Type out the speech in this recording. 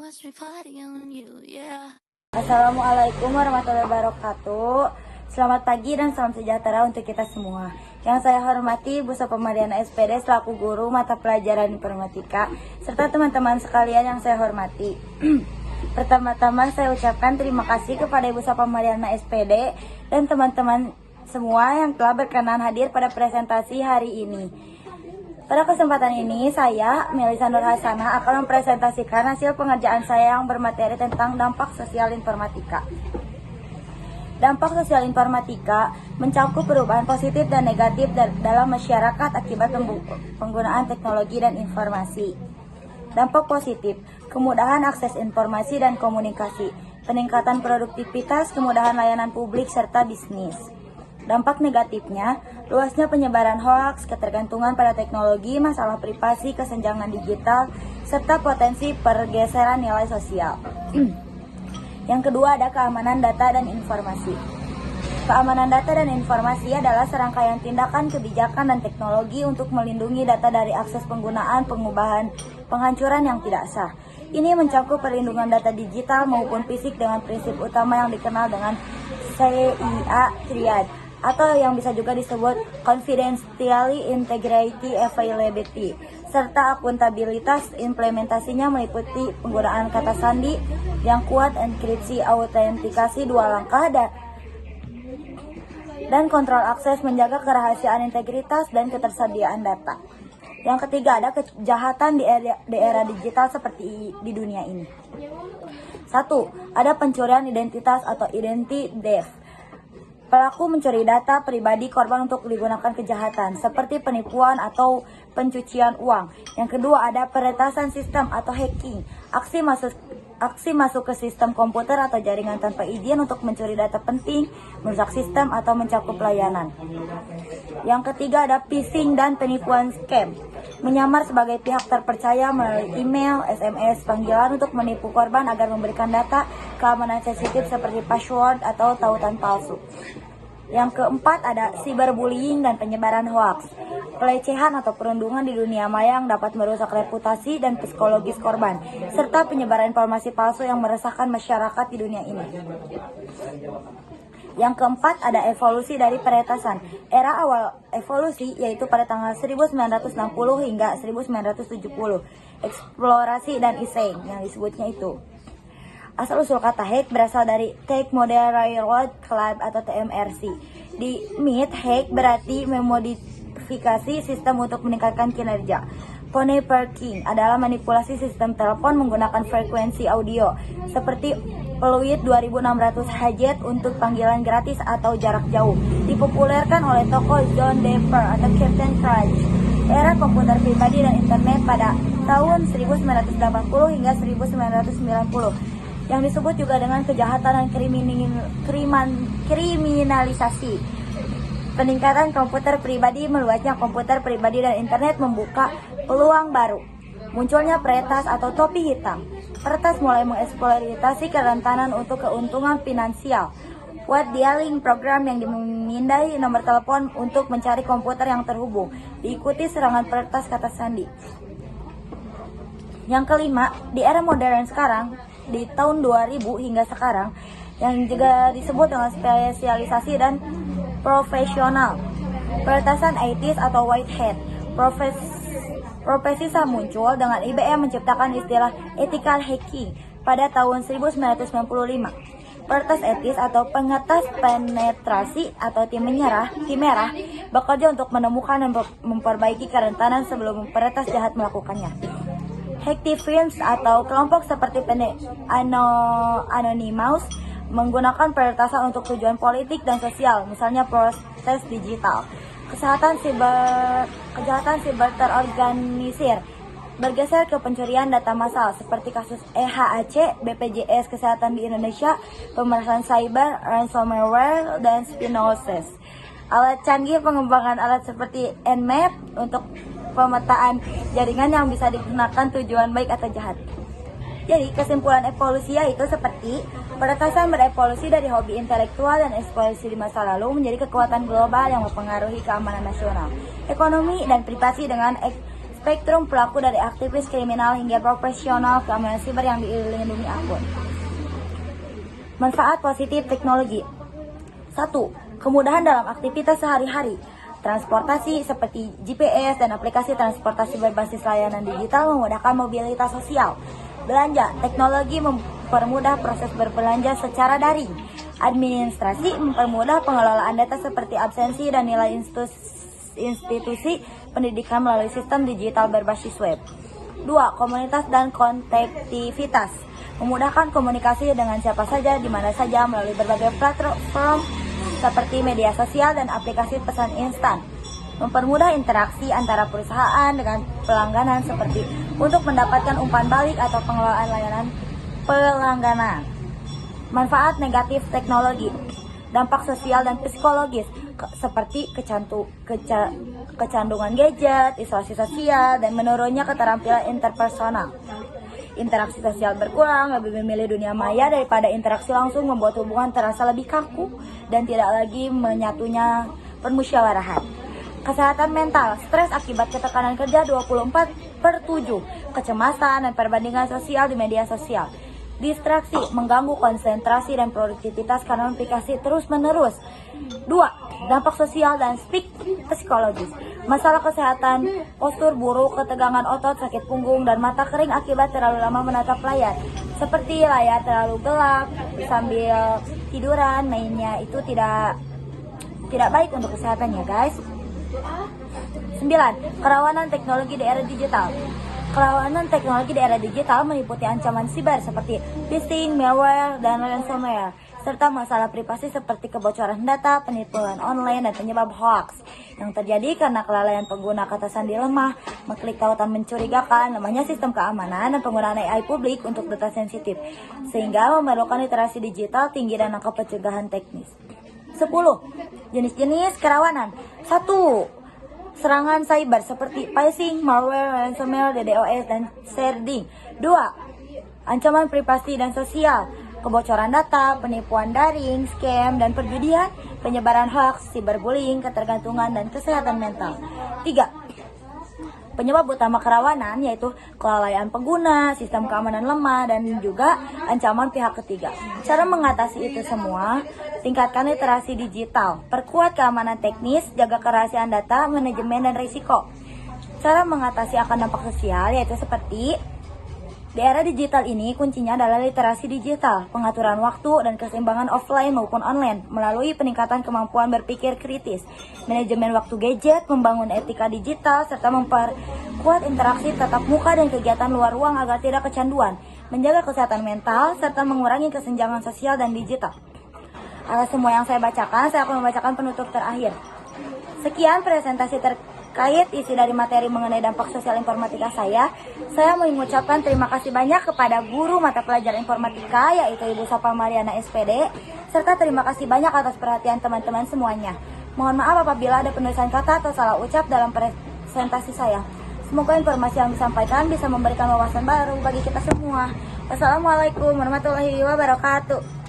watch me party on you, yeah. Assalamualaikum warahmatullahi wabarakatuh. Selamat pagi dan salam sejahtera untuk kita semua. Yang saya hormati Bu Sopamariana SPD selaku guru mata pelajaran informatika, serta teman-teman sekalian yang saya hormati. Pertama-tama saya ucapkan terima kasih kepada Ibu Sopamariana SPD dan teman-teman semua yang telah berkenan hadir pada presentasi hari ini. Pada kesempatan ini, saya, Melisa Nur Hasanah, akan mempresentasikan hasil pengerjaan saya yang bermateri tentang dampak sosial informatika. Dampak sosial informatika mencakup perubahan positif dan negatif dalam masyarakat akibat penggunaan teknologi dan informasi. Dampak positif, kemudahan akses informasi dan komunikasi, peningkatan produktivitas, kemudahan layanan publik, serta bisnis. Dampak negatifnya, luasnya penyebaran hoaks, ketergantungan pada teknologi, masalah privasi, kesenjangan digital, serta potensi pergeseran nilai sosial. Yang kedua ada keamanan data dan informasi. Keamanan data dan informasi adalah serangkaian tindakan, kebijakan, dan teknologi untuk melindungi data dari akses penggunaan, pengubahan, penghancuran yang tidak sah. Ini mencakup perlindungan data digital maupun fisik dengan prinsip utama yang dikenal dengan CIA Triad, atau yang bisa juga disebut confidentiality, integrity, availability, serta akuntabilitas. Implementasinya meliputi penggunaan kata sandi yang kuat, enkripsi, autentikasi 2 langkah, dan kontrol akses, menjaga kerahasiaan, integritas, dan ketersediaan data. Yang ketiga ada kejahatan di era digital seperti di dunia ini. 1. Ada pencurian identitas atau identity theft. Pelaku mencuri data pribadi korban untuk digunakan kejahatan, seperti penipuan atau pencucian uang. Yang kedua ada peretasan sistem atau hacking. Aksi masuk ke sistem komputer atau jaringan tanpa izin untuk mencuri data penting, merusak sistem, atau mencakup layanan. Yang ketiga ada phishing dan penipuan scam. Menyamar sebagai pihak terpercaya melalui email, SMS, panggilan untuk menipu korban agar memberikan data keamanan sensitif seperti password atau tautan palsu. Yang keempat ada cyberbullying dan penyebaran hoaks. Pelecehan atau perundungan di dunia maya yang dapat merusak reputasi dan psikologis korban, serta penyebaran informasi palsu yang meresahkan masyarakat di dunia ini. Yang keempat ada evolusi dari peretasan. Era awal evolusi yaitu pada tanggal 1960 hingga 1970. Eksplorasi dan iseng yang disebutnya itu. Asal-usul kata hack berasal dari Take Model Railroad Club atau TMRC. Di MIT, hack berarti memodifikasi sistem untuk meningkatkan kinerja. Pwneuperking adalah manipulasi sistem telepon menggunakan frekuensi audio, seperti peluit 2600 Hz untuk panggilan gratis atau jarak jauh. Dipopulerkan oleh tokoh John Draper atau Captain Crunch. Era komputer pribadi dan internet pada tahun 1980 hingga 1990. Yang disebut juga dengan kejahatan dan kriminalisasi. Peningkatan komputer pribadi, meluasnya komputer pribadi dan internet membuka peluang baru. Munculnya peretas atau topi hitam. Peretas mulai mengeksploitasi kerentanan untuk keuntungan finansial. White dealing program yang dimindai nomor telepon untuk mencari komputer yang terhubung. Diikuti serangan peretas kata sandi. Yang kelima, di era modern sekarang, di tahun 2000 hingga sekarang, yang juga disebut dengan spesialisasi dan profesional. Peretasan IT atau white hat. Profesi muncul dengan IBM menciptakan istilah ethical hacking pada tahun 1995. Peretas etis atau pengetas penetrasi atau tim merah bekerja untuk menemukan dan memperbaiki kerentanan sebelum peretas jahat melakukannya. Hacktivists atau kelompok seperti Anonymous menggunakan peretasan untuk tujuan politik dan sosial, misalnya proses digital. Kejahatan siber terorganisir bergeser ke pencurian data massal seperti kasus EHAC, BPJS Kesehatan di Indonesia, pemerasan cyber, ransomware, dan spinosis. Alat canggih pengembangan alat seperti Nmap untuk pemetaan jaringan yang bisa digunakan tujuan baik atau jahat. Jadi kesimpulan evolusi yaitu seperti peretasan berevolusi dari hobi intelektual dan eksplorasi di masa lalu menjadi kekuatan global yang mempengaruhi keamanan nasional, ekonomi, dan privasi dengan spektrum pelaku dari aktivis kriminal hingga profesional keamanan siber yang dilindungi akun. Manfaat positif teknologi. 1. Kemudahan dalam aktivitas sehari-hari. Transportasi seperti GPS dan aplikasi transportasi berbasis layanan digital memudahkan mobilitas sosial. Belanja, teknologi mempermudah proses berbelanja secara daring. Administrasi mempermudah pengelolaan data seperti absensi dan nilai institusi pendidikan melalui sistem digital berbasis web. 2. Komunitas dan konektivitas. Memudahkan komunikasi dengan siapa saja, di mana saja melalui berbagai platform seperti media sosial dan aplikasi pesan instan. Mempermudah interaksi antara perusahaan dengan pelangganan seperti untuk mendapatkan umpan balik atau pengelolaan layanan pelangganan. Manfaat negatif teknologi. Dampak sosial dan psikologis seperti kecandungan gadget, isolasi sosial, dan menurunnya keterampilan interpersonal. Interaksi sosial berkurang, lebih memilih dunia maya daripada interaksi langsung membuat hubungan terasa lebih kaku dan tidak lagi menyatunya permusyawarahan. Kesehatan mental, stres akibat ketekanan kerja 24/7, kecemasan dan perbandingan sosial di media sosial. Distraksi, mengganggu konsentrasi dan produktivitas karena notifikasi terus-menerus. 2. Dampak sosial dan psikologis. Masalah kesehatan, postur buruk, ketegangan otot, sakit punggung, dan mata kering akibat terlalu lama menatap layar. Seperti layar terlalu gelap sambil tiduran, mainnya itu tidak baik untuk kesehatan ya guys. 9. Kerawanan teknologi di era digital. Kerawanan teknologi di era digital meliputi ancaman siber seperti phishing, malware, dan ransomware, serta masalah privasi seperti kebocoran data, penipuan online, dan penyebab hoax yang terjadi karena kelalaian pengguna kata sandi lemah, mengklik tautan mencurigakan, lemahnya sistem keamanan, dan penggunaan AI publik untuk data sensitif, sehingga memerlukan literasi digital tinggi dan langkah pencegahan teknis. 10. Jenis-jenis kerawanan. 1. Serangan cyber seperti phishing, malware, ransomware, DDoS, dan sharding. 2. Ancaman privasi dan sosial, kebocoran data, penipuan daring, scam, dan perjudian, penyebaran hoax, cyberbullying, ketergantungan, dan kesehatan mental. 3. Penyebab utama kerawanan yaitu kelalaian pengguna, sistem keamanan lemah, dan juga ancaman pihak ketiga. Cara mengatasi itu semua, tingkatkan literasi digital, perkuat keamanan teknis, jaga kerahasiaan data, manajemen, dan risiko. Cara mengatasi akan dampak sosial yaitu seperti di era digital ini kuncinya adalah literasi digital, pengaturan waktu dan keseimbangan offline maupun online melalui peningkatan kemampuan berpikir kritis, manajemen waktu gadget, membangun etika digital, serta memperkuat interaksi tatap muka dan kegiatan luar ruang agar tidak kecanduan, menjaga kesehatan mental, serta mengurangi kesenjangan sosial dan digital. Atas semua yang saya bacakan, saya akan membacakan penutup terakhir. Sekian presentasi terkait isi dari materi mengenai dampak sosial informatika saya. Saya mau mengucapkan terima kasih banyak kepada guru mata pelajaran informatika yaitu Ibu Sapa Mariana SPD, serta terima kasih banyak atas perhatian teman-teman semuanya. Mohon maaf apabila ada penulisan kata atau salah ucap dalam presentasi saya. Semoga informasi yang disampaikan bisa memberikan wawasan baru bagi kita semua. Wassalamualaikum warahmatullahi wabarakatuh.